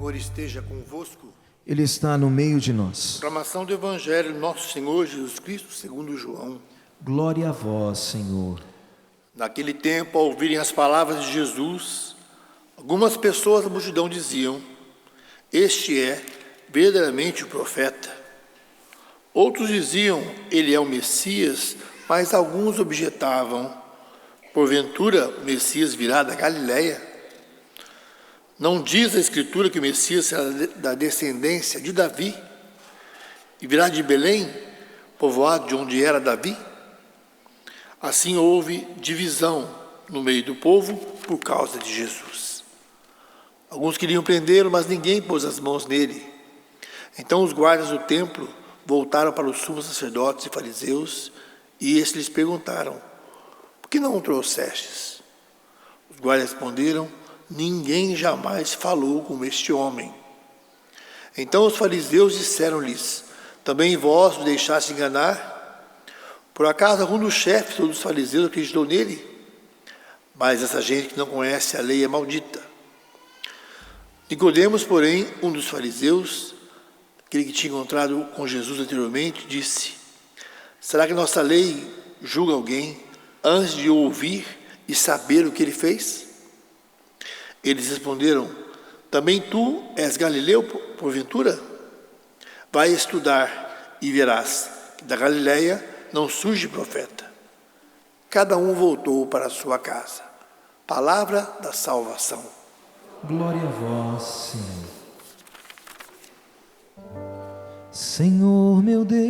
Senhor esteja convosco. Ele está no meio de nós. Proclamação do Evangelho do nosso Senhor Jesus Cristo, segundo João. Glória a vós, Senhor. Naquele tempo, ao ouvirem as palavras de Jesus, algumas pessoas da multidão diziam: este é verdadeiramente o profeta. Outros diziam: ele é o Messias, mas alguns objetavam: porventura o Messias virá da Galileia? Não diz a Escritura que o Messias será da descendência de Davi e virá de Belém, povoado de onde era Davi? Assim houve divisão no meio do povo por causa de Jesus. Alguns queriam prendê-lo, mas ninguém pôs as mãos nele. Então os guardas do templo voltaram para os sumos sacerdotes e fariseus, e estes lhes perguntaram: por que não o trouxestes? Os guardas responderam: ninguém jamais falou como este homem. Então os fariseus disseram-lhes: também vós vos deixaste enganar? Por acaso algum dos chefes ou dos fariseus acreditou nele? Mas essa gente que não conhece a lei é maldita. Nicodemos, porém, um dos fariseus, aquele que tinha encontrado com Jesus anteriormente, disse: será que nossa lei julga alguém antes de ouvir e saber o que ele fez? Eles responderam: também tu és galileu, porventura? Vai estudar e verás que da Galileia não surge profeta. Cada um voltou para a sua casa. Palavra da salvação. Glória a vós, Senhor. Senhor meu Deus,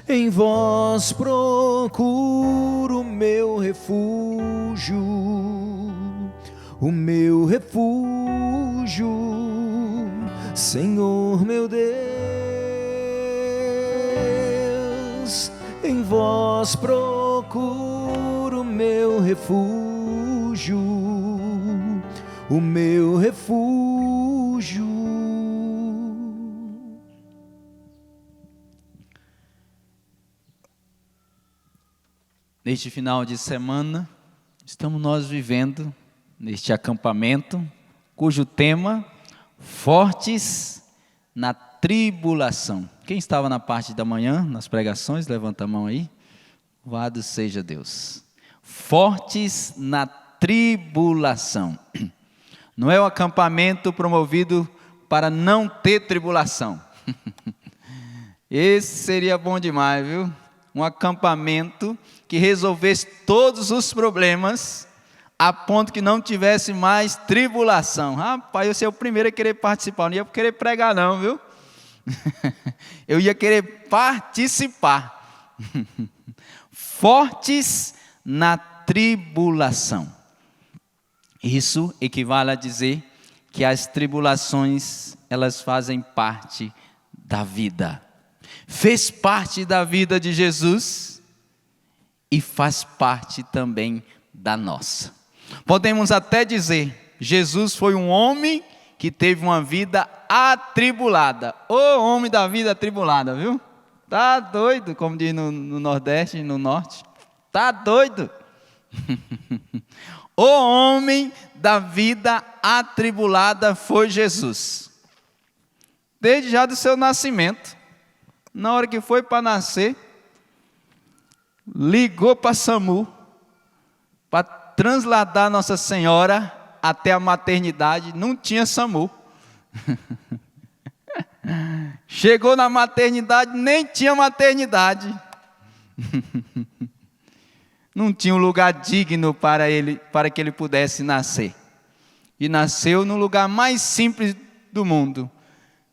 em vós procuro o meu refúgio, Senhor meu Deus, em vós procuro o meu refúgio. Neste final de semana, estamos nós vivendo neste acampamento, cujo tema, fortes na tribulação. Quem estava na parte da manhã, nas pregações, levanta a mão aí. Louvado seja Deus. Fortes na tribulação. Não é um acampamento promovido para não ter tribulação. Esse seria bom demais, viu? Um acampamento que resolvesse todos os problemas a ponto que não tivesse mais tribulação. Rapaz, eu ser o primeiro a querer participar, não ia querer pregar não, viu? Eu ia querer participar. Fortes na tribulação. Isso equivale a dizer que as tribulações, elas fazem parte da vida. Fez parte da vida de Jesus e faz parte também da nossa. Podemos até dizer, Jesus foi um homem que teve uma vida atribulada. Ô homem da vida atribulada, viu? Tá doido, como diz no Nordeste e no Norte. Tá doido. O homem da vida atribulada foi Jesus. Desde já do seu nascimento. Na hora que foi para nascer, ligou para SAMU, para transladar Nossa Senhora até a maternidade. Não tinha SAMU. Chegou na maternidade, nem tinha maternidade. Não tinha um lugar digno para que ele pudesse nascer. E nasceu no lugar mais simples do mundo.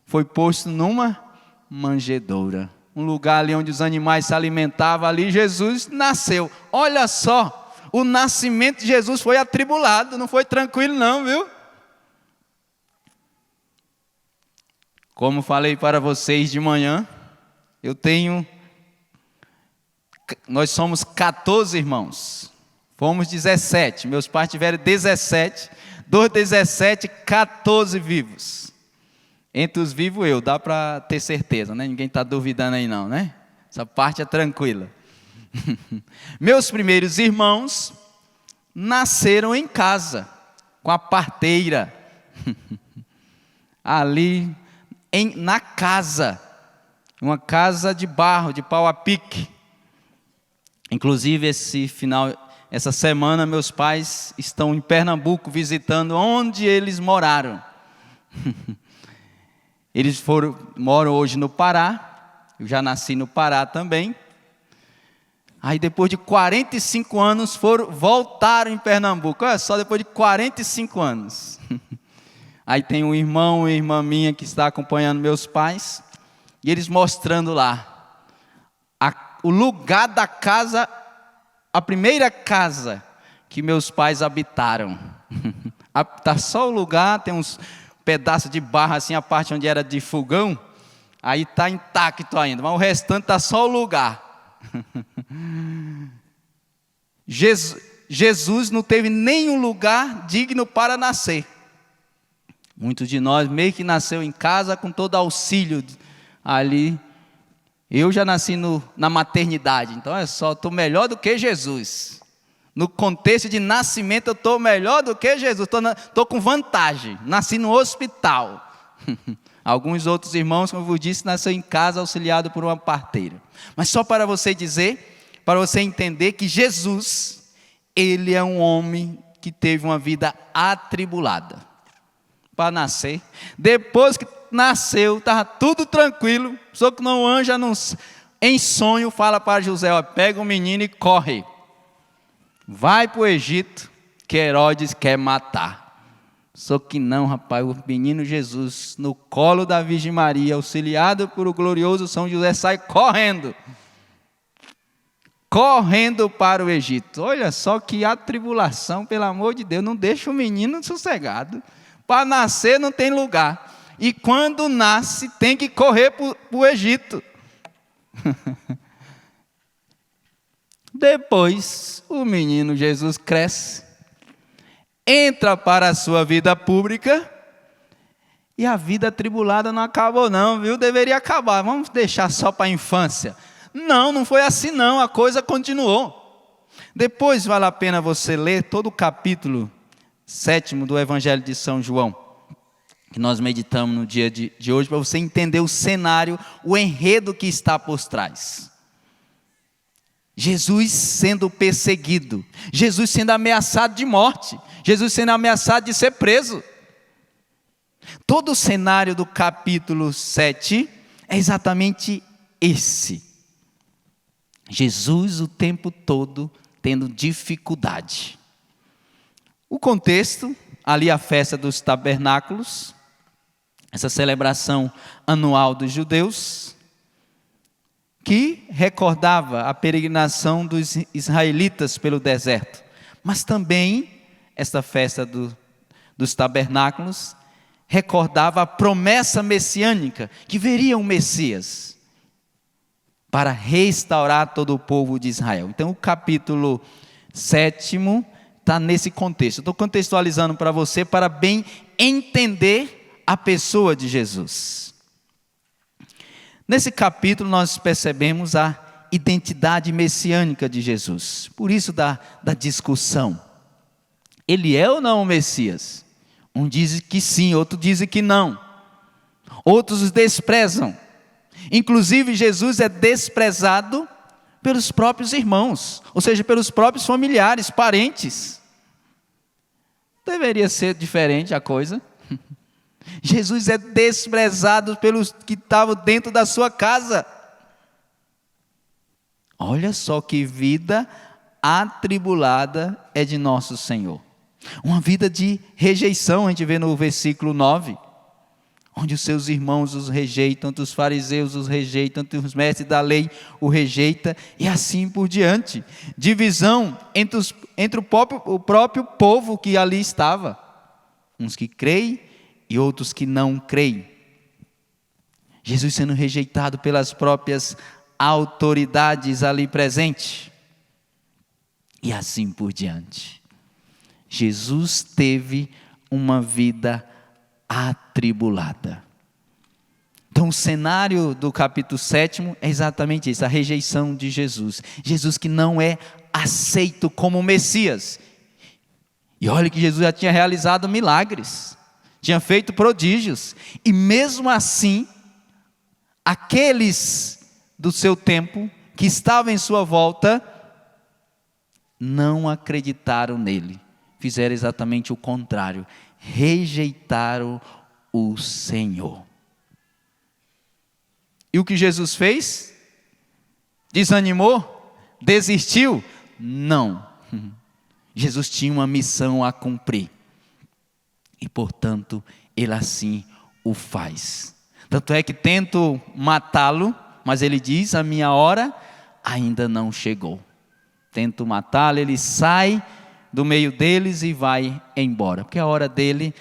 Foi posto numa manjedoura. Um lugar ali onde os animais se alimentavam, ali Jesus nasceu. Olha só, o nascimento de Jesus foi atribulado, não foi tranquilo não, viu? Como falei para vocês de manhã, nós somos 14 irmãos, fomos 17, meus pais tiveram 17, dos 17, 14 vivos. Entre os vivos dá para ter certeza, né? Ninguém está duvidando aí não, né? Essa parte é tranquila. Meus primeiros irmãos nasceram em casa, com a parteira, ali na casa, uma casa de barro, de pau a pique. Inclusive essa semana meus pais estão em Pernambuco visitando onde eles moraram. Eles moram hoje no Pará, eu já nasci no Pará também. Aí depois de 45 anos voltaram em Pernambuco. Olha só, depois de 45 anos. Aí tem um irmão e irmã minha que está acompanhando meus pais. E eles mostrando lá o lugar da casa, a primeira casa que meus pais habitaram. Está só o lugar, tem uns pedaços de barro assim, a parte onde era de fogão. Aí está intacto ainda, mas o restante está só o lugar. Jesus não teve nenhum lugar digno para nascer. Muitos de nós meio que nasceu em casa com todo auxílio ali. Eu já nasci na maternidade, então estou melhor do que Jesus. No contexto de nascimento eu estou melhor do que Jesus, estou com vantagem, nasci no hospital. Alguns outros irmãos, como eu vos disse, nasceu em casa auxiliado por uma parteira. Mas só para você dizer, para você entender que Jesus, ele é um homem que teve uma vida atribulada. Para nascer, depois que nasceu, estava tudo tranquilo, só que não anja em sonho, fala para José, ó, pega o menino e corre. Vai para o Egito, que Herodes quer matar. Só que não, rapaz, o menino Jesus, no colo da Virgem Maria, auxiliado por o glorioso São José, sai correndo para o Egito. Olha só que atribulação, pelo amor de Deus, não deixa o menino sossegado. Para nascer não tem lugar, e quando nasce tem que correr para o Egito. Depois o menino Jesus cresce, entra para a sua vida pública, e a vida atribulada não acabou não, viu? Deveria acabar, vamos deixar só para a infância. Não foi assim não, a coisa continuou. Depois vale a pena você ler todo o capítulo 7 do Evangelho de São João, que nós meditamos no dia de hoje, para você entender o cenário, o enredo que está por trás. Jesus sendo perseguido, Jesus sendo ameaçado de morte, Jesus sendo ameaçado de ser preso. Todo o cenário do capítulo 7 é exatamente esse. Jesus o tempo todo tendo dificuldade. O contexto, ali a festa dos tabernáculos, essa celebração anual dos judeus, que recordava a peregrinação dos israelitas pelo deserto, mas também esta festa dos tabernáculos recordava a promessa messiânica, que viria um Messias para restaurar todo o povo de Israel. Então o capítulo 7 está nesse contexto. Estou contextualizando para você, para bem entender a pessoa de Jesus. Nesse capítulo nós percebemos a identidade messiânica de Jesus. Por isso da discussão. Ele é ou não o Messias? Um diz que sim, outro diz que não. Outros o desprezam. Inclusive Jesus é desprezado pelos próprios irmãos, ou seja, pelos próprios familiares, parentes. Deveria ser diferente a coisa. Jesus é desprezado pelos que estavam dentro da sua casa. Olha só que vida atribulada é de nosso Senhor. Uma vida de rejeição, a gente vê no versículo 9. Onde os seus irmãos os rejeitam, os fariseus os rejeitam, os mestres da lei o rejeitam, e assim por diante. Divisão entre o próprio povo que ali estava. Uns que creem e outros que não creem. Jesus sendo rejeitado pelas próprias autoridades ali presentes. E assim por diante. Jesus teve uma vida atribulada. Então o cenário do capítulo 7 é exatamente isso, a rejeição de Jesus. Jesus que não é aceito como Messias. E olha que Jesus já tinha realizado milagres, tinha feito prodígios, e mesmo assim, aqueles do seu tempo, que estavam em sua volta, não acreditaram nele, fizeram exatamente o contrário, rejeitaram o Senhor. E o que Jesus fez? Desanimou? Desistiu? Não. Jesus tinha uma missão a cumprir. E, portanto, ele assim o faz. Tanto é que tento matá-lo, mas ele diz, a minha hora ainda não chegou. Tento matá-lo, ele sai do meio deles e vai embora. Porque a hora dele,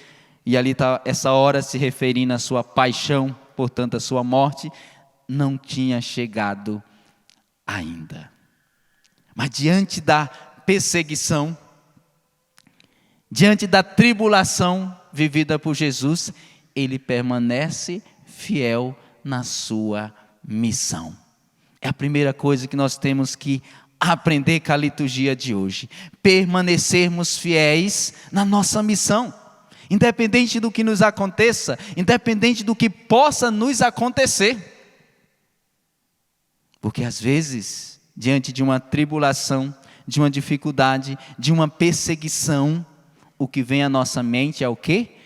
e ali está essa hora se referindo à sua paixão, portanto a sua morte, não tinha chegado ainda. Mas diante da perseguição, diante da tribulação vivida por Jesus, ele permanece fiel na sua missão. É a primeira coisa que nós temos que aprender com a liturgia de hoje. Permanecermos fiéis na nossa missão. Independente do que nos aconteça, independente do que possa nos acontecer. Porque às vezes, diante de uma tribulação, de uma dificuldade, de uma perseguição, o que vem à nossa mente é o quê?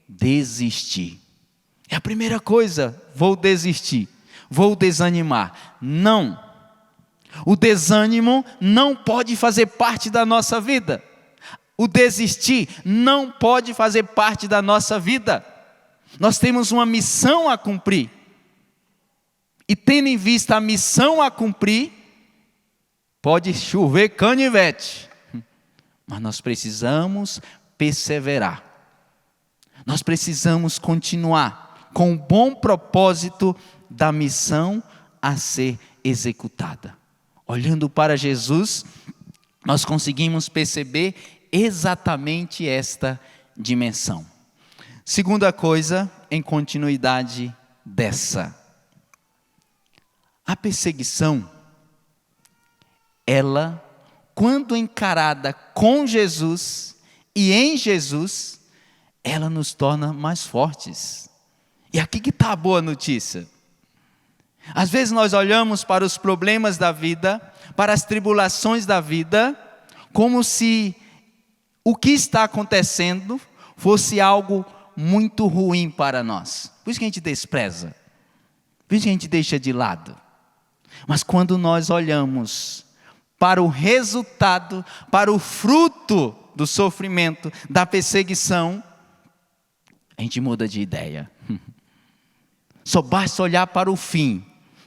Desistir. É a primeira coisa, vou desistir, vou desanimar. Não. O desânimo não pode fazer parte da nossa vida. O desistir não pode fazer parte da nossa vida. Nós temos uma missão a cumprir. E tendo em vista a missão a cumprir, pode chover canivete, mas nós precisamos perseverar. Nós precisamos continuar com o bom propósito da missão a ser executada. Olhando para Jesus, nós conseguimos perceber exatamente esta dimensão. Segunda coisa, em continuidade dessa. A perseguição, ela, quando encarada com Jesus e em Jesus, ela nos torna mais fortes. E aqui que está a boa notícia. Às vezes nós olhamos para os problemas da vida, para as tribulações da vida, como se o que está acontecendo fosse algo muito ruim para nós. Por isso que a gente despreza, por isso que a gente deixa de lado. Mas quando nós olhamos para o resultado, para o fruto do sofrimento, da perseguição, a gente muda de ideia. Só basta olhar para o fim,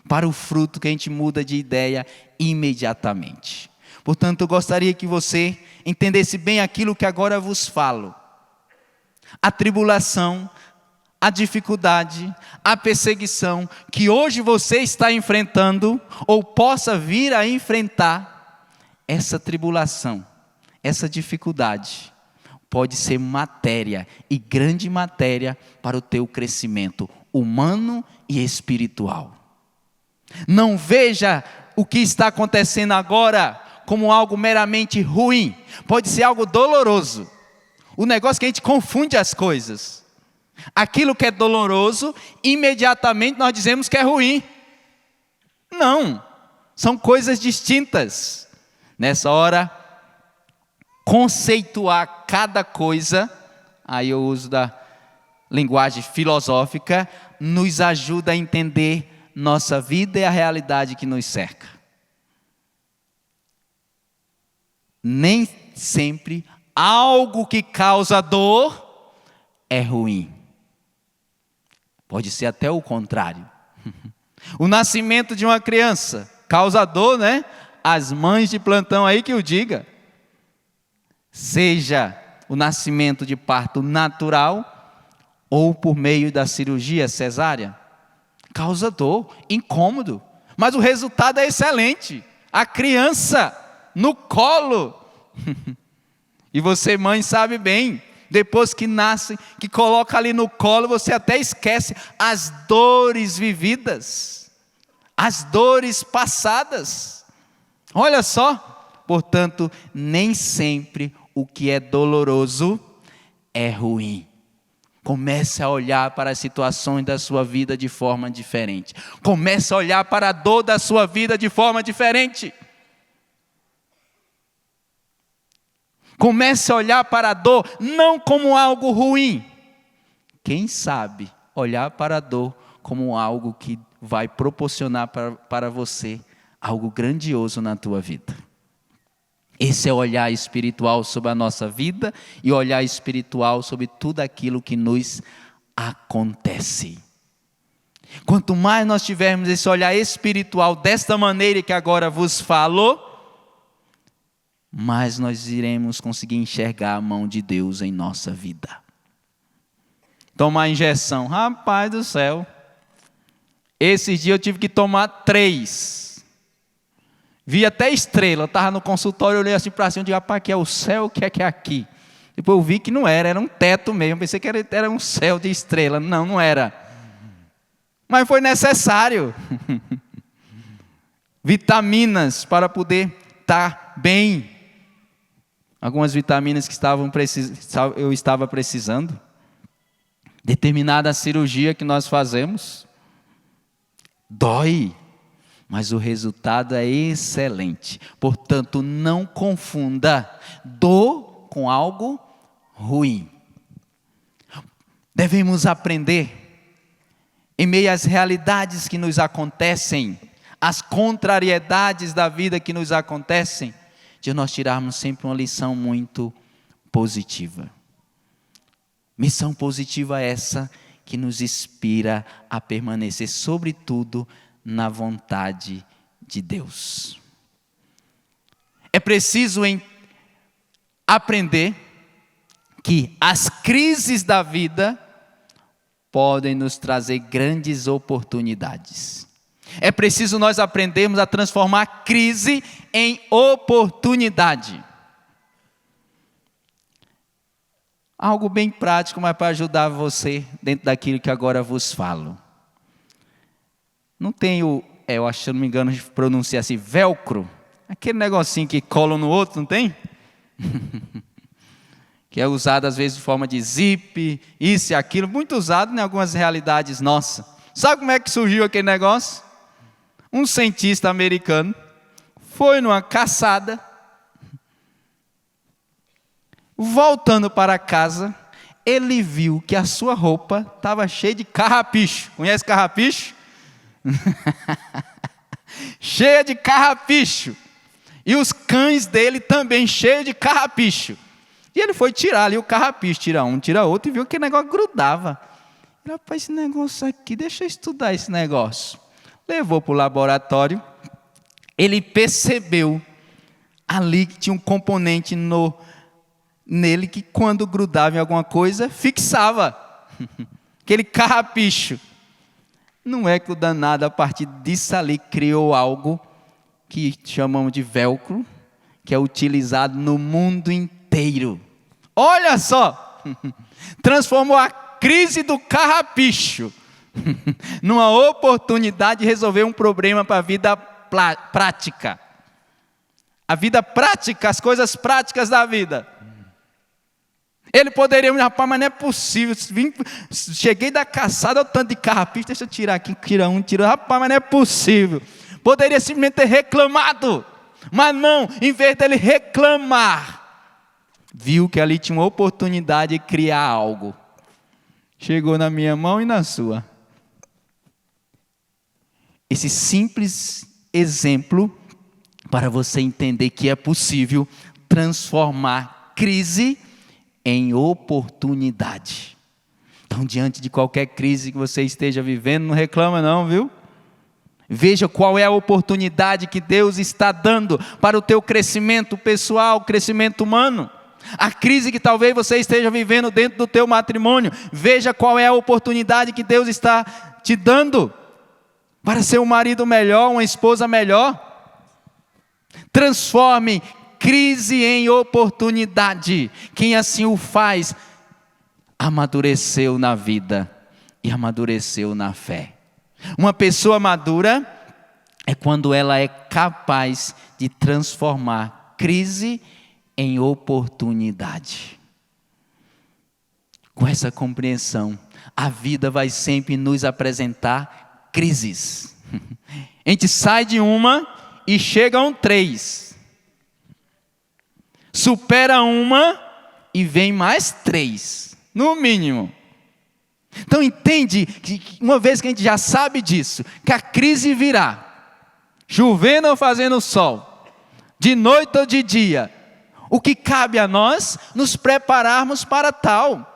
para o fruto, que a gente muda de ideia imediatamente. Portanto, eu gostaria que você entendesse bem aquilo que agora vos falo. A tribulação, a dificuldade, a perseguição que hoje você está enfrentando, ou possa vir a enfrentar, essa tribulação, essa dificuldade, pode ser matéria, e grande matéria, para o teu crescimento humano e espiritual. Não veja o que está acontecendo agora como algo meramente ruim, pode ser algo doloroso. O negócio é que a gente confunde as coisas. Aquilo que é doloroso, imediatamente nós dizemos que é ruim. Não, são coisas distintas. Nessa hora, conceituar cada coisa, aí eu uso da linguagem filosófica, nos ajuda a entender nossa vida e a realidade que nos cerca. Nem sempre algo que causa dor é ruim. Pode ser até o contrário. O nascimento de uma criança causa dor, né? As mães de plantão aí que o diga. Seja o nascimento de parto natural ou por meio da cirurgia cesárea. Causa dor, incômodo. Mas o resultado é excelente. A criança no colo. E você, mãe, sabe bem. Depois que nasce, que coloca ali no colo, você até esquece as dores vividas, as dores passadas. Olha só, portanto, nem sempre o que é doloroso é ruim. Comece a olhar para as situações da sua vida de forma diferente. Comece a olhar para a dor da sua vida de forma diferente. Comece a olhar para a dor não como algo ruim. Quem sabe olhar para a dor como algo que vai proporcionar para você algo grandioso na tua vida. Esse é o olhar espiritual sobre a nossa vida e o olhar espiritual sobre tudo aquilo que nos acontece. Quanto mais nós tivermos esse olhar espiritual desta maneira que agora vos falo, mais nós iremos conseguir enxergar a mão de Deus em nossa vida. Tomar injeção, rapaz do céu, esses dias eu tive que tomar 3. Vi até estrela, eu estava no consultório, eu olhei assim para cima, eu digo, rapaz, que é o céu, o que é aqui? Depois eu vi que não era um teto mesmo, pensei que era um céu de estrela, não era. Mas foi necessário. Vitaminas para poder estar bem. Algumas vitaminas que eu estava precisando. Determinada cirurgia que nós fazemos. Dói. Mas o resultado é excelente. Portanto, não confunda dor com algo ruim. Devemos aprender, em meio às realidades que nos acontecem, às contrariedades da vida que nos acontecem, de nós tirarmos sempre uma lição muito positiva. Missão positiva essa que nos inspira a permanecer, sobretudo, na vontade de Deus. É preciso aprender que as crises da vida podem nos trazer grandes oportunidades. É preciso nós aprendermos a transformar crise em oportunidade. Algo bem prático, mas para ajudar você dentro daquilo que agora vos falo. Não tem eu acho, se eu não me engano, a gente pronuncia assim, velcro. Aquele negocinho que cola no outro, não tem? Que é usado às vezes de forma de zip, isso e aquilo. Muito usado em algumas realidades nossas. Sabe como é que surgiu aquele negócio? Um cientista americano foi numa caçada. Voltando para casa, ele viu que a sua roupa estava cheia de carrapicho. Conhece carrapicho? Cheia de carrapicho. E os cães dele também cheios de carrapicho. E ele foi tirar ali o carrapicho, tira um, tira outro, e viu que o negócio grudava. Ele, rapaz, esse negócio aqui, deixa eu estudar esse negócio. Levou para o laboratório. Ele percebeu ali que tinha um componente nele que quando grudava em alguma coisa, fixava. Aquele carrapicho. Não é que o danado, a partir disso ali, criou algo que chamamos de velcro, que é utilizado no mundo inteiro. Olha só! Transformou a crise do carrapicho numa oportunidade de resolver um problema para a vida prática. A vida prática, as coisas práticas da vida. Ele poderia, rapaz, mas não é possível. Cheguei da caçada, o tanto de carrapicho, deixa eu tirar aqui, tira um, tira. Rapaz, mas não é possível. Poderia simplesmente ter reclamado. Mas não, em vez dele reclamar, viu que ali tinha uma oportunidade de criar algo. Chegou na minha mão e na sua. Esse simples exemplo para você entender que é possível transformar crise em oportunidade. Então, diante de qualquer crise que você esteja vivendo, não reclama não, viu? Veja qual é a oportunidade que Deus está dando para o teu crescimento pessoal, crescimento humano. A crise que talvez você esteja vivendo dentro do teu matrimônio, veja qual é a oportunidade que Deus está te dando para ser um marido melhor, uma esposa melhor. Transforme crise em oportunidade. Quem assim o faz, amadureceu na vida e amadureceu na fé. Uma pessoa madura é quando ela é capaz de transformar crise em oportunidade. Com essa compreensão, a vida vai sempre nos apresentar crises. A gente sai de uma e chegam 3. Supera uma e vem mais 3, no mínimo. Então entende que uma vez que a gente já sabe disso, que a crise virá, chovendo ou fazendo sol, de noite ou de dia, o que cabe a nós, nos prepararmos para tal,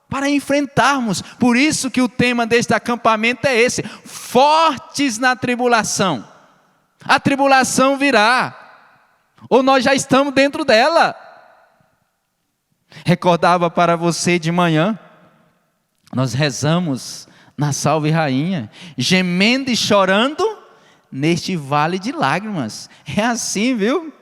para enfrentarmos. Por isso que o tema deste acampamento é esse: fortes na tribulação. A tribulação virá, ou nós já estamos dentro dela. Recordava para você de manhã, nós rezamos na Salve Rainha, gemendo e chorando neste vale de lágrimas. É assim, viu?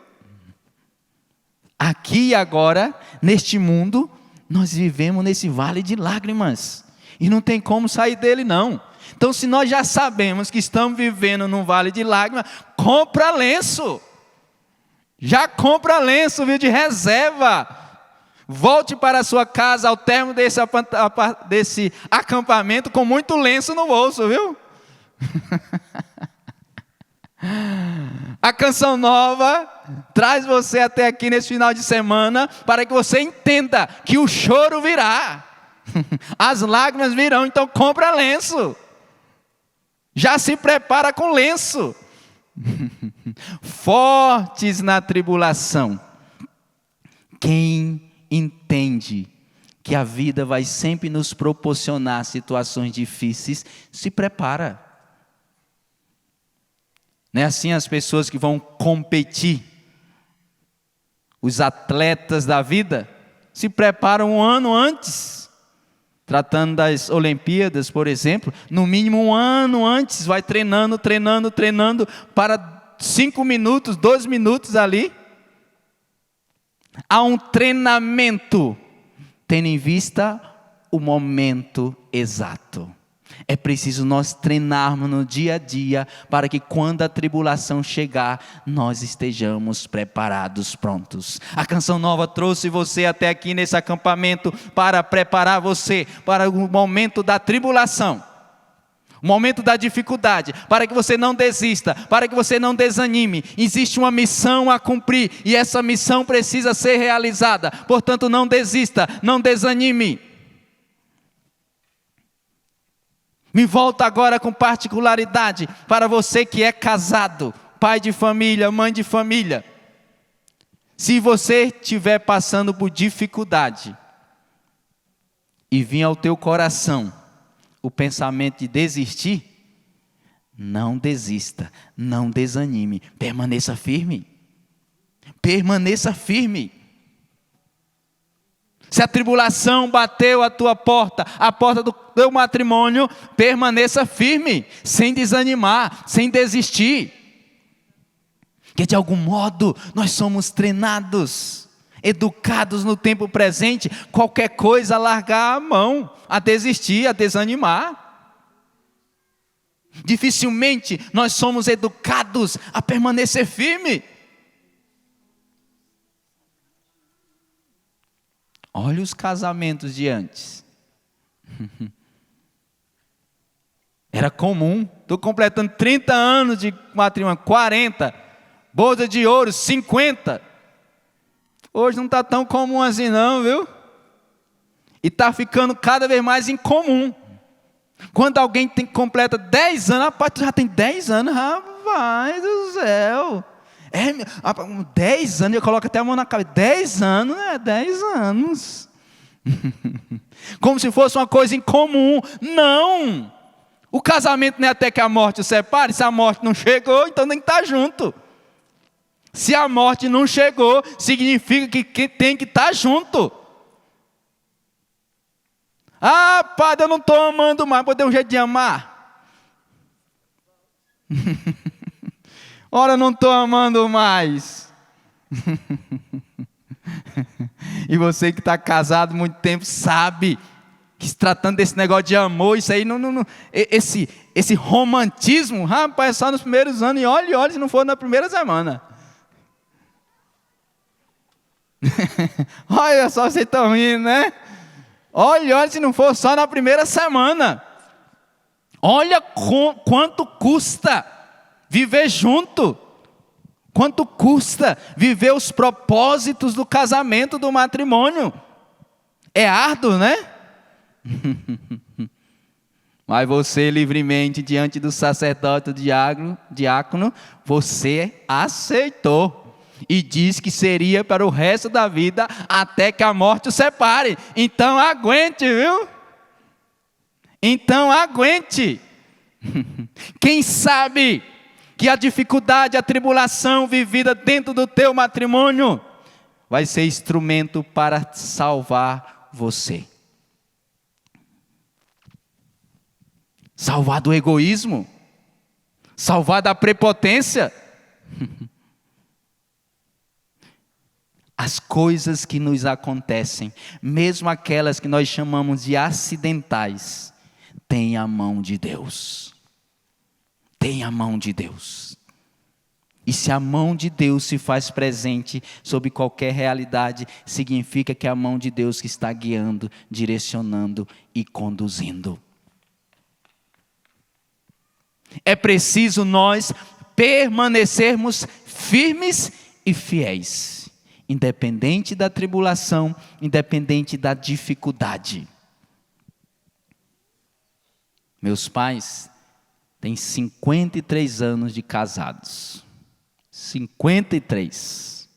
Aqui e agora, neste mundo, nós vivemos nesse vale de lágrimas. E não tem como sair dele, não. Então, se nós já sabemos que estamos vivendo num vale de lágrimas, compra lenço. Já compra lenço, viu, de reserva. Volte para a sua casa ao término desse acampamento com muito lenço no bolso, viu? A Canção Nova traz você até aqui nesse final de semana para que você entenda que o choro virá, as lágrimas virão. Então compra lenço, já se prepara com lenço. Fortes na tribulação. Quem entende que a vida vai sempre nos proporcionar situações difíceis, se prepara. Não é assim as pessoas que vão competir, os atletas da vida, se preparam um ano antes. Tratando das Olimpíadas, por exemplo, no mínimo um ano antes, vai treinando para 5 minutos, 2 minutos ali. Há um treinamento, tendo em vista o momento exato. É preciso nós treinarmos no dia a dia, para que quando a tribulação chegar, nós estejamos preparados, prontos. A Canção Nova trouxe você até aqui nesse acampamento, para preparar você para o momento da tribulação, o momento da dificuldade, para que você não desista, para que você não desanime. Existe uma missão a cumprir, e essa missão precisa ser realizada. Portanto, não desista, não desanime. Me volta agora com particularidade para você que é casado, pai de família, mãe de família. Se você estiver passando por dificuldade e vir ao teu coração o pensamento de desistir, não desista, não desanime, permaneça firme. Permaneça firme. Se a tribulação bateu a tua porta, a porta do teu matrimônio, permaneça firme, sem desanimar, sem desistir. Que de algum modo nós somos treinados, educados no tempo presente, qualquer coisa a largar a mão, a desistir, a desanimar. Dificilmente nós somos educados a permanecer firme. Olha os casamentos de antes. Era comum. Estou completando 30 anos de matrimônio, 40. Boda de ouro, 50. Hoje não está tão comum assim não, viu? E está ficando cada vez mais incomum. Quando alguém completa 10 anos, rapaz, tu já tem 10 anos, rapaz do céu. 10 anos, eu coloco até a mão na cabeça. 10 anos, 10 anos. Como se fosse uma coisa incomum. Não. O casamento não é até que a morte o separe. Se a morte não chegou, então tem que estar junto. Se a morte não chegou, significa que tem que estar junto. Ah, padre, eu não estou amando mais. Vou ter um jeito de amar. Ora, eu não estou amando mais. E você que está casado há muito tempo sabe que se tratando desse negócio de amor, isso aí esse romantismo, rapaz, é só nos primeiros anos, e olha se não for na primeira semana. Olha só, vocês estão rindo, né? Olha, se não for só na primeira semana. Olha quanto custa viver junto. Quanto custa viver os propósitos do casamento, do matrimônio. É árduo, né? Mas você livremente, diante do sacerdote, do diácono, você aceitou. E diz que seria para o resto da vida, até que a morte o separe. Então aguente, viu? Então aguente. Quem sabe que a dificuldade, a tribulação vivida dentro do teu matrimônio vai ser instrumento para salvar você. Salvar do egoísmo, salvar da prepotência. As coisas que nos acontecem, mesmo aquelas que nós chamamos de acidentais, têm a mão de Deus. Tem a mão de Deus. E se a mão de Deus se faz presente sobre qualquer realidade, significa que é a mão de Deus que está guiando, direcionando e conduzindo. É preciso nós permanecermos firmes e fiéis, independente da tribulação, independente da dificuldade. Meus pais têm 53 anos de casados. 53.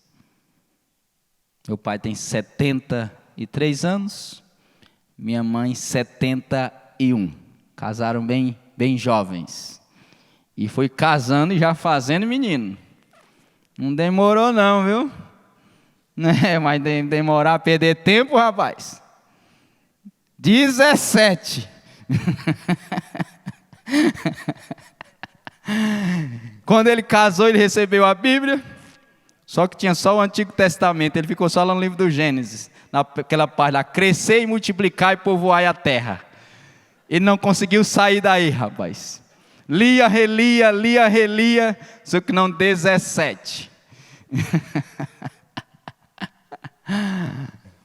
Meu pai tem 73 anos, minha mãe 71. Casaram bem jovens. E foi casando e já fazendo menino. Não demorou não, viu? Mas demorar a perder tempo, rapaz. 17. Quando ele casou, ele recebeu a Bíblia. Só que tinha só o Antigo Testamento. Ele ficou só lá no livro do Gênesis. Naquela parte lá, crescer e multiplicar e povoar a terra. Ele não conseguiu sair daí, rapaz. Lia, relia, só que não 17.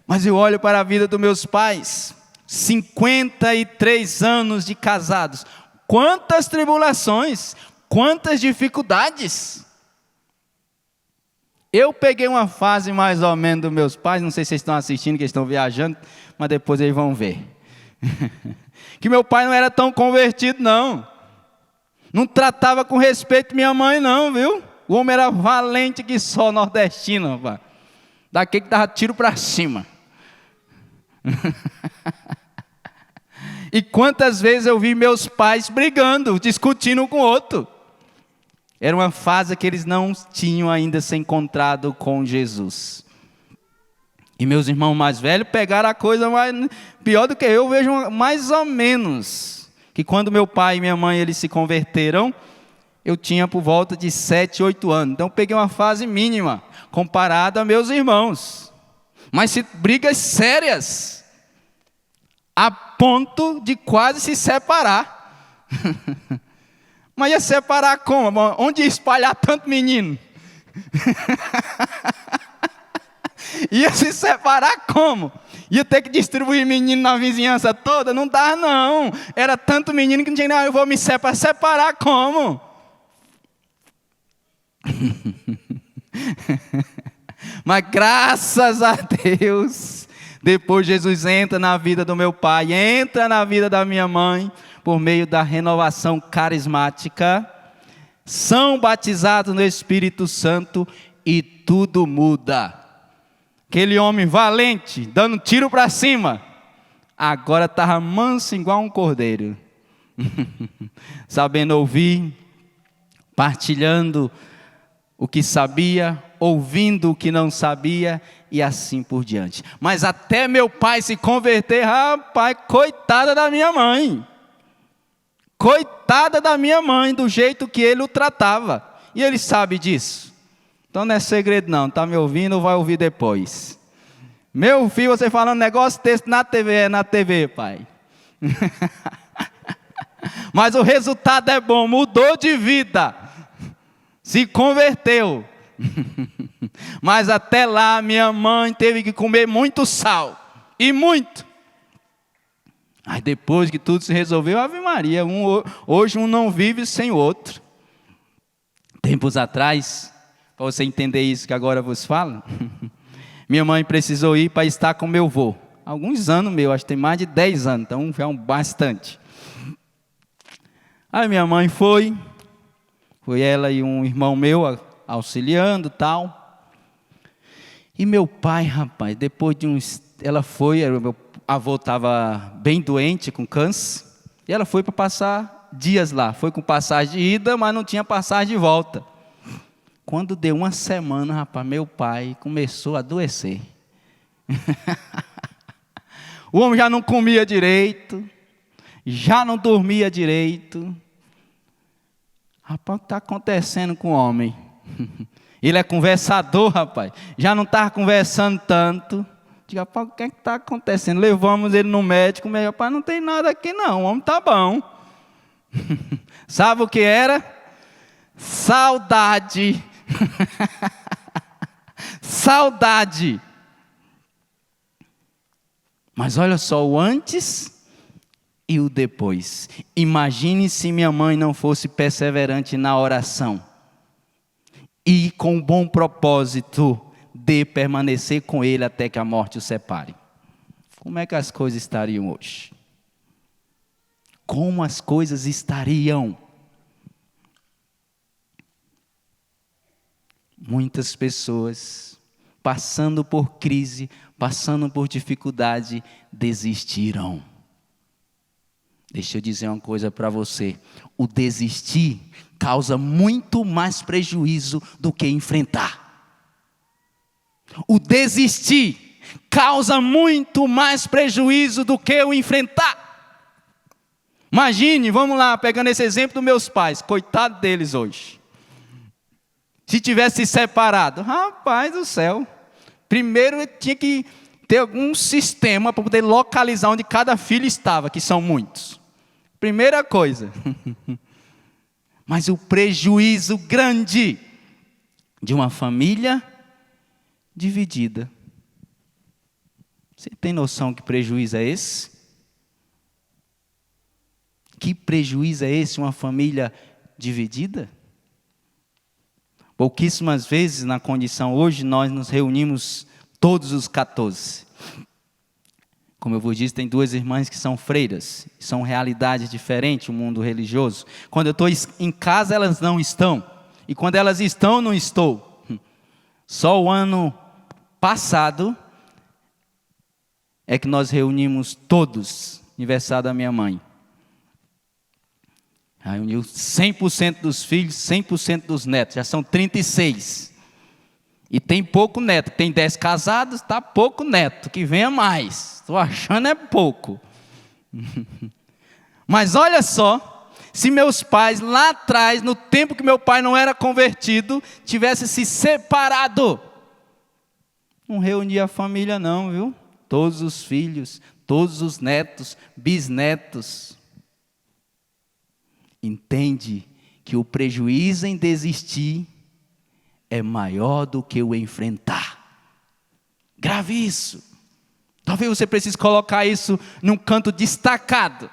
Mas eu olho para a vida dos meus pais, 53 anos de casados. Quantas tribulações, quantas dificuldades. Eu peguei uma fase mais ou menos dos meus pais, não sei se vocês estão assistindo, que eles estão viajando, mas depois eles vão ver. Que meu pai não era tão convertido, não. Não tratava com respeito minha mãe, não, viu? O homem era valente que só nordestino, rapaz. Daquele que dava tiro para cima. E quantas vezes eu vi meus pais brigando, discutindo um com o outro. Era uma fase que eles não tinham ainda se encontrado com Jesus. E meus irmãos mais velhos pegaram a coisa mais pior do que eu vejo mais ou menos. Que quando meu pai e minha mãe eles se converteram, eu tinha por volta de 7, 8 anos. Então eu peguei uma fase mínima, comparada a meus irmãos. Mas brigas sérias, a ponto de quase se separar. Mas ia separar como? Onde ia espalhar tanto menino? Ia se separar como? Ia ter que distribuir menino na vizinhança toda? Não dá não. Era tanto menino que não tinha nada. Eu vou me separar. Separar como? Mas graças a Deus, depois Jesus entra na vida do meu pai, entra na vida da minha mãe, por meio da renovação carismática, são batizados no Espírito Santo e tudo muda. Aquele homem valente, dando tiro para cima, agora estava manso igual um cordeiro. Sabendo ouvir, partilhando o que sabia, ouvindo o que não sabia e assim por diante. Mas até meu pai se converter, rapaz, coitada da minha mãe. Coitada da minha mãe, do jeito que ele o tratava. E ele sabe disso. Então não é segredo não, está me ouvindo, vai ouvir depois. Meu filho, você falando negócio desse na TV, é na TV, pai. Mas o resultado é bom, mudou de vida. Se converteu, Mas até lá minha mãe teve que comer muito sal, e muito. Aí depois que tudo se resolveu, Ave Maria, hoje um não vive sem o outro. Tempos atrás, para você entender isso que agora vos falo, minha mãe precisou ir para estar com meu avô. Alguns anos acho que tem mais de 10 anos, então já bastante. Aí minha mãe foi ela e um irmão meu auxiliando e tal. E meu pai, rapaz, depois de ela foi, meu avô estava bem doente com câncer, e ela foi para passar dias lá, foi com passagem de ida, mas não tinha passagem de volta. Quando deu uma semana, rapaz, meu pai começou a adoecer. O homem já não comia direito, já não dormia direito. Rapaz, o que está acontecendo com o homem? Ele é conversador, rapaz, já não estava conversando tanto. Digo, rapaz, o que está acontecendo? Levamos ele no médico, o médico, rapaz, não tem nada aqui não, o homem está bom. Sabe o que era? Saudade. Saudade. Mas olha só o antes e o depois. Imagine se minha mãe não fosse perseverante na oração e com bom propósito de permanecer com ele até que a morte o separe. Como é que as coisas estariam hoje? Como as coisas estariam? Muitas pessoas passando por crise, passando por dificuldade, desistiram. Deixa eu dizer uma coisa para você. O desistir causa muito mais prejuízo do que enfrentar. O desistir causa muito mais prejuízo do que o enfrentar. Imagine, vamos lá, pegando esse exemplo dos meus pais, coitado deles hoje. Se tivesse se separado, rapaz do céu, primeiro tinha que ter algum sistema para poder localizar onde cada filho estava, que são muitos. Primeira coisa. Mas o prejuízo grande de uma família dividida. Você tem noção que prejuízo é esse? Que prejuízo é esse, uma família dividida? Pouquíssimas vezes na condição hoje nós nos reunimos todos os 14. Como eu vos disse, tem duas irmãs que são freiras, são realidades diferentes, o mundo religioso. Quando eu estou em casa elas não estão, e quando elas estão não estou. Só o ano passado é que nós reunimos todos, aniversário da minha mãe. Reuniu 100% dos filhos, 100% dos netos, já são 36. E tem pouco neto, tem 10 casados, está pouco neto, que venha mais. Estou achando é pouco. Mas olha só, se meus pais lá atrás, no tempo que meu pai não era convertido, tivesse se separado, não reunia a família não, viu? Todos os filhos, todos os netos, bisnetos. Entende que o prejuízo em desistir é maior do que o enfrentar. Grave isso. Talvez você precise colocar isso num canto destacado.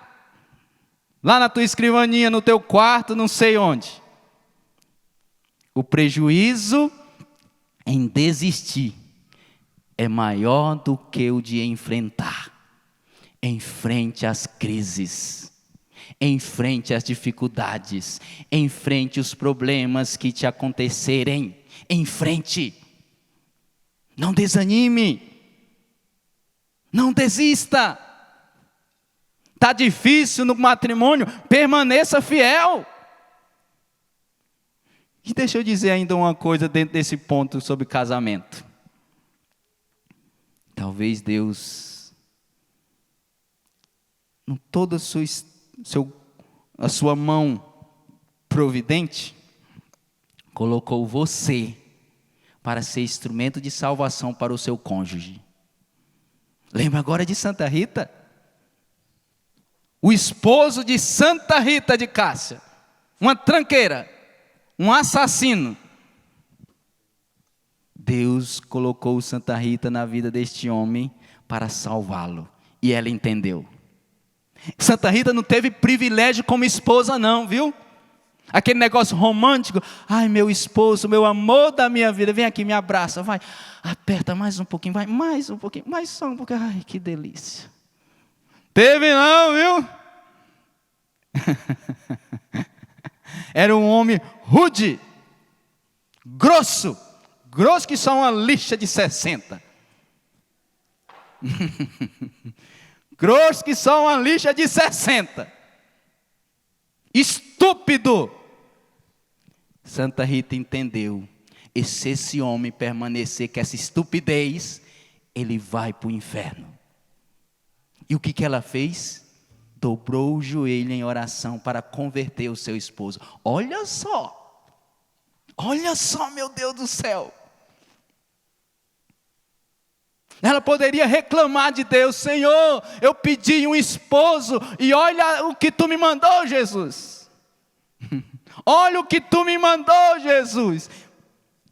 Lá na tua escrivaninha, no teu quarto, não sei onde. O prejuízo em desistir é maior do que o de enfrentar. Enfrente as crises. Enfrente as dificuldades, enfrente os problemas que te acontecerem, enfrente, não desanime, não desista, está difícil no matrimônio, permaneça fiel. E deixa eu dizer ainda uma coisa dentro desse ponto sobre casamento. Talvez Deus, em toda a sua mão providente, colocou você para ser instrumento de salvação para o seu cônjuge. Lembra agora de Santa Rita? O esposo de Santa Rita de Cássia, uma tranqueira, um assassino. Deus colocou Santa Rita na vida deste homem para salvá-lo. E ela entendeu. Santa Rita não teve privilégio como esposa não, viu? Aquele negócio romântico. Ai, meu esposo, meu amor da minha vida, vem aqui, me abraça, vai. Aperta mais um pouquinho, vai, mais um pouquinho, mais só um pouquinho. Ai, que delícia. Teve não, viu? Era um homem rude, grosso que só uma lixa de 60. Grosso que só uma lixa de 60. Estúpido. Santa Rita entendeu. E se esse homem permanecer com essa estupidez, ele vai para o inferno. E o que ela fez? Dobrou o joelho em oração para converter o seu esposo. Olha só, meu Deus do céu. Ela poderia reclamar de Deus: Senhor, eu pedi um esposo e olha o que tu me mandou, Jesus. Olha o que tu me mandou, Jesus.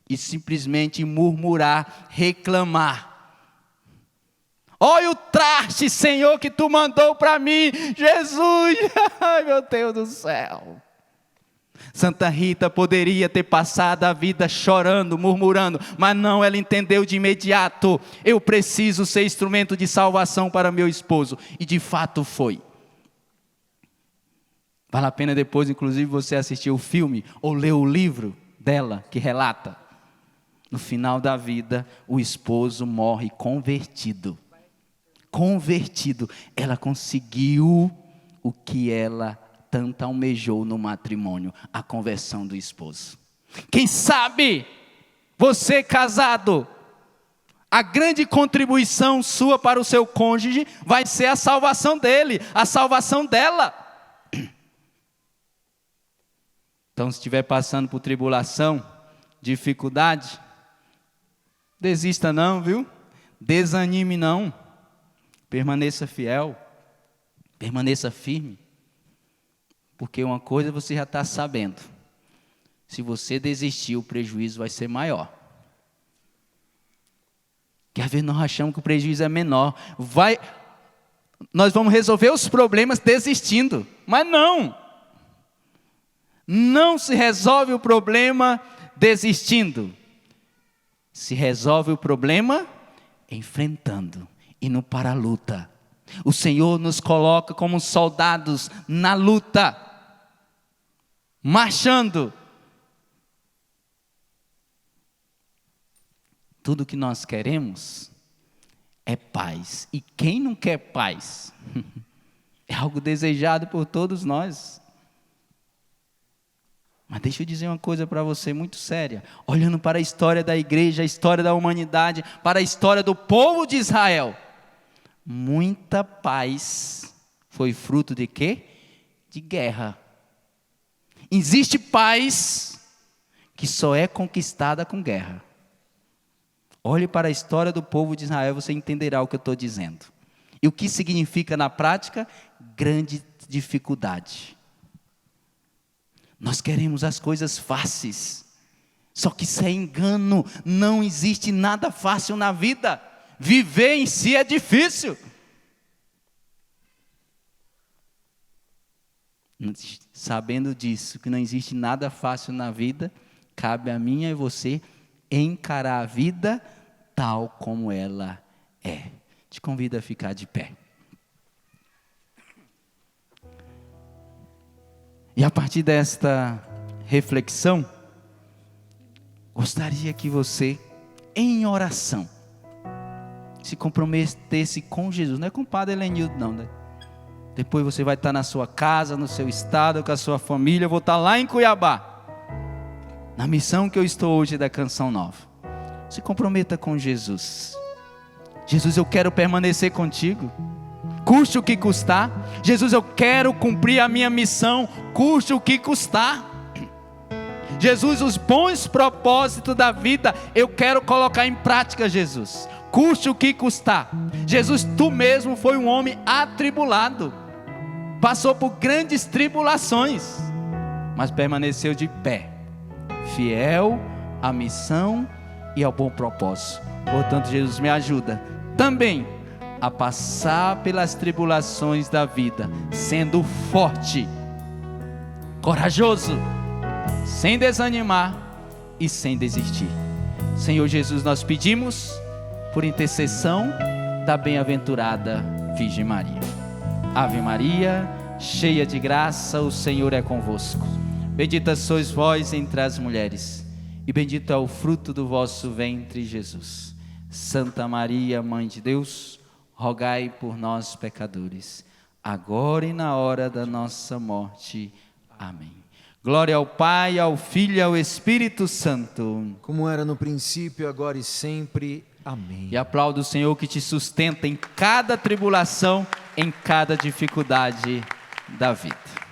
E simplesmente murmurar, reclamar. Olha o traste, Senhor, que tu mandou para mim, Jesus. Ai, meu Deus do céu. Santa Rita poderia ter passado a vida chorando, murmurando, mas não, ela entendeu de imediato: eu preciso ser instrumento de salvação para meu esposo. E de fato foi. Vale a pena depois, inclusive, você assistir o filme ou ler o livro dela, que relata. No final da vida, o esposo morre convertido. Convertido. Ela conseguiu o que ela tanto almejou no matrimônio, a conversão do esposo. Quem sabe, você casado, a grande contribuição sua para o seu cônjuge vai ser a salvação dele, a salvação dela. Então, se estiver passando por tribulação, dificuldade, desista não, viu? Desanime não. Permaneça fiel, permaneça firme. Porque uma coisa você já está sabendo: se você desistir, o prejuízo vai ser maior. Que às vezes nós achamos que o prejuízo é menor. Nós vamos resolver os problemas desistindo, mas não. Não se resolve o problema desistindo. Se resolve o problema enfrentando, indo para a luta. O Senhor nos coloca como soldados na luta, marchando. Tudo que nós queremos é paz. E quem não quer paz? É algo desejado por todos nós. Mas deixa eu dizer uma coisa para você muito séria. Olhando para a história da igreja, a história da humanidade, para a história do povo de Israel, muita paz foi fruto de quê? De guerra. Existe paz que só é conquistada com guerra. Olhe para a história do povo de Israel, você entenderá o que eu estou dizendo. E o que significa na prática? Grande dificuldade. Nós queremos as coisas fáceis. Só que isso é engano. Não existe nada fácil na vida. Viver em si é difícil. Sabendo disso, que não existe nada fácil na vida, cabe a mim e a você encarar a vida tal como ela é. Te convido a ficar de pé. E a partir desta reflexão, gostaria que você, em oração, se comprometesse com Jesus. Não é com o Padre Helenildo não, né? Depois você vai estar na sua casa, no seu estado, com a sua família. Eu vou estar lá em Cuiabá, na missão que eu estou hoje da Canção Nova. Se comprometa com Jesus. Jesus, eu quero permanecer contigo, custe o que custar. Jesus, eu quero cumprir a minha missão, custe o que custar. Jesus, os bons propósitos da vida, eu quero colocar em prática, Jesus, custe o que custar. Jesus, tu mesmo foi um homem atribulado, passou por grandes tribulações, mas permaneceu de pé, fiel à missão e ao bom propósito. Portanto, Jesus, me ajuda também a passar pelas tribulações da vida, sendo forte, corajoso, sem desanimar e sem desistir. Senhor Jesus, nós pedimos por intercessão da bem-aventurada Virgem Maria. Ave Maria, cheia de graça, o Senhor é convosco. Bendita sois vós entre as mulheres, e bendito é o fruto do vosso ventre, Jesus. Santa Maria, Mãe de Deus, rogai por nós, pecadores, agora e na hora da nossa morte. Amém. Glória ao Pai, ao Filho e ao Espírito Santo. Como era no princípio, agora e sempre. Amém. E aplauda o Senhor que te sustenta em cada tribulação, em cada dificuldade da vida.